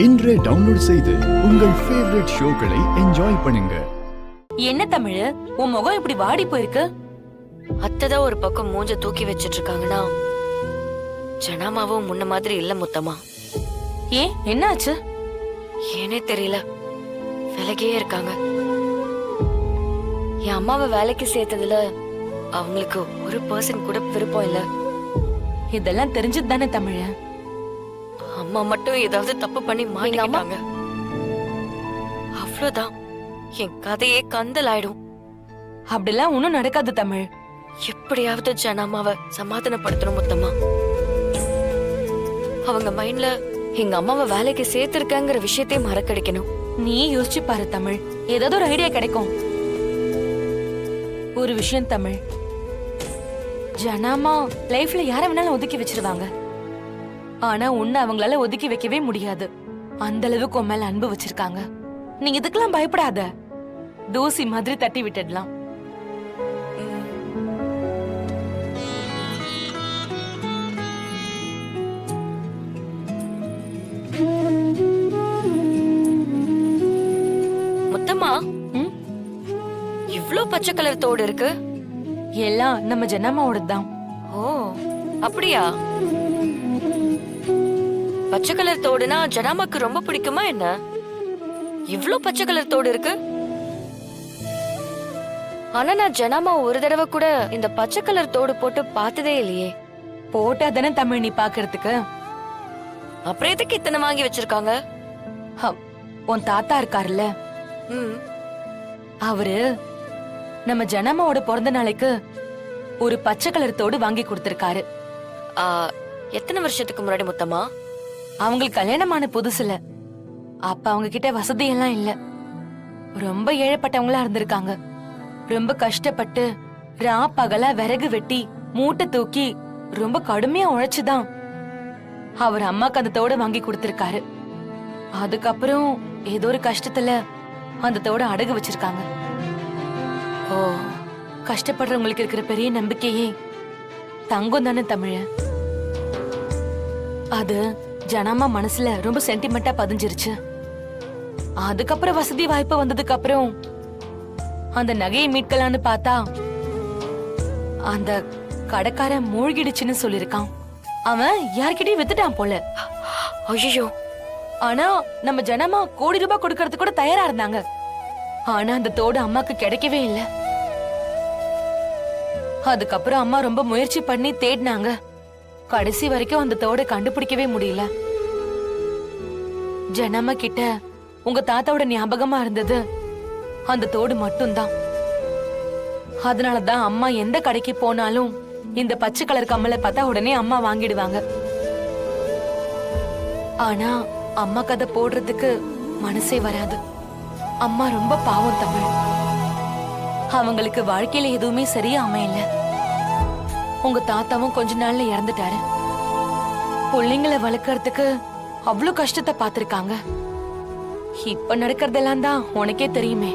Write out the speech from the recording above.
இன்றே டவுன்லோட் செய்து உங்கள் ஃபேவரட் ஷோக்களை என்ஜாய் பண்ணுங்க. என்ன தமிழ், உன் முகம் இப்படி வாடி போயிருக்கு? அத்தைதான் ஒரு பக்கம் மூஞ்ச தூக்கி வச்சிட்டு இருக்காங்கன்னா ஜனாமாவும் முன்ன மாதிரி இல்ல முத்தமா. ஏன், என்னாச்சு? ஏனே தெரியல, விலகியே இருக்காங்க. என் அம்மாவை வேலைக்கு சேர்த்ததுல அவங்களுக்கு ஒரு பர்சன் கூட விருப்பம் இல்ல. இதெல்லாம் தெரிஞ்சது தானே தமிழ்? அம்மா மட்டும் ஏதாவது தப்பு பண்ணி மாட்டிக்கிட்டாங்க, அவ்வளவுதான் என் கதையே கந்தல் ஆயிடும். அப்படிலாம் ஒண்ணும் நடக்காது தமிழ். எப்படியாவது ஜனாமாவை சமாதானப்படுத்தணும் முத்தம்மா. அவங்க மைண்ட்ல எங்க அம்மாவை வேலைக்கு சேர்த்திருக்காங்கிற விஷயத்தையும் மறக்கடிக்கணும். நீ யோசிச்சு பாரு தமிழ், ஏதாவது ஒரு ஐடியா கிடைக்கும். ஒரு விஷயம் தமிழ், ஜனாமா லைஃப்ல யார வேணாலும் ஒதுக்கி வச்சிருவாங்க. ஆனா உன்னை அவங்களால ஒதுக்கி வைக்கவே முடியாது. அந்த அளவுக்கு உன் மேல அன்பு வச்சிருக்காங்க. நீ இதுக்கெல்லாம் பயப்படாத, தூசி மாதிரி தட்டி விட்டுடலாம். முத்தம்மா, இவ்ளோ பச்சை கலர் தோடு இருக்கு. எல்லாம் நம்ம ஜனாமாவோட தான். ஓ அப்படியா? பச்சை கலர் தோடுனா ஜனாமாக்கு ரொம்ப பிடிக்குமா என்ன? இவ்ளோ பச்சை கலர் தோடு இருக்கு. ஆனா நான் ஜனாமா ஒரு தடவை கூட இந்த பச்சை கலர் தோடு போட்டு பார்த்ததே இல்லையே. போட்டா தானே தமிழ் நீ பாக்குறதுக்கு. அப்புறம் எதுக்கு இத்தனை வாங்கி வச்சிருக்காங்க? உன் தாத்தா இருக்காருல்ல, அவரு நம்ம ஜனமாவோட பிறந்த நாளைக்கு ஒரு பச்சை கலர் தோடு வாங்கி கொடுத்திருக்காரு. எத்தனை வருஷத்துக்கு முன்னாடி முத்தமா? அவங்களுக்கு கல்யாணமான புதுசுல. அப்ப அவங்க கிட்ட வசதி எல்லாம் இல்ல, ரொம்ப ஏழைப்பட்டவங்களா இருந்திருக்காங்க. ரொம்ப கஷ்டப்பட்டு ரா பகலா விறகு வெட்டி மூட்டை தூக்கி ரொம்ப கடுமையா உழைச்சுதான் அவர் அம்மாக்கு அந்த தோட வாங்கி கொடுத்திருக்காரு. அதுக்கப்புறம் ஏதோ ஒரு கஷ்டத்துல அந்த தோட அடகு வச்சிருக்காங்க. ஓ, கஷ்டப்படுறவங்களுக்கு இருக்கிற பெரிய நம்பிக்கையே தங்கம் தானே தமிழ. அது ஜனமா மனசுல ரொம்ப சென்டிமெண்டா பதிஞ்சிருச்சு. அதுக்கப்புறம் வசதி வாய்ப்பு வந்ததுக்கு அப்புறம் அந்த நகையை மீட்கலான்னு பார்த்தா அந்த கடைக்காரன் மூழ்கிடுச்சுன்னு சொல்லிருக்கான். அவன் யார்கிட்டயும் வித்துட்டான் போல. ஐயோ! ஆனா நம்ம ஜனமா கோடி ரூபாய் கொடுக்கறதுக்கு கூட தயாரா இருந்தாங்க. ஆனா அந்த தோடு அம்மாக்கு கிடைக்கவே இல்லை. அதுக்கப்புறம் அம்மா ரொம்ப முயற்சி பண்ணி தேடினாங்க. கடைசி வரைக்கும் அந்த தோடை கண்டுபிடிக்கவே முடியல. ஜனமா கிட்ட உங்க தாத்தாவோட ஞாபகமா இருந்தது அந்த தோடு மட்டும்தான். அதனாலதான் அம்மா எந்த கடைக்கு போனாலும் இந்த பச்சை கலர் கம்மலை பார்த்தா உடனே அம்மா வாங்கிடுவாங்க. ஆனா அம்மாக்கு அதை போடுறதுக்கு மனசே வராது. அம்மா ரொம்ப பாவம் தமிழ். அவங்களுக்கு வாழ்க்கையில எதுவுமே சரியா அமையல. உங்க தாத்தாவும் கொஞ்ச நாள்ல இறந்துட்டாரு. பிள்ளைங்களை வளர்க்கறதுக்கு அவ்வளவு கஷ்டத்தை பார்த்திருக்காங்க. இப்ப நடக்கிறதெல்லாம் தான் உனக்கே தெரியுமே.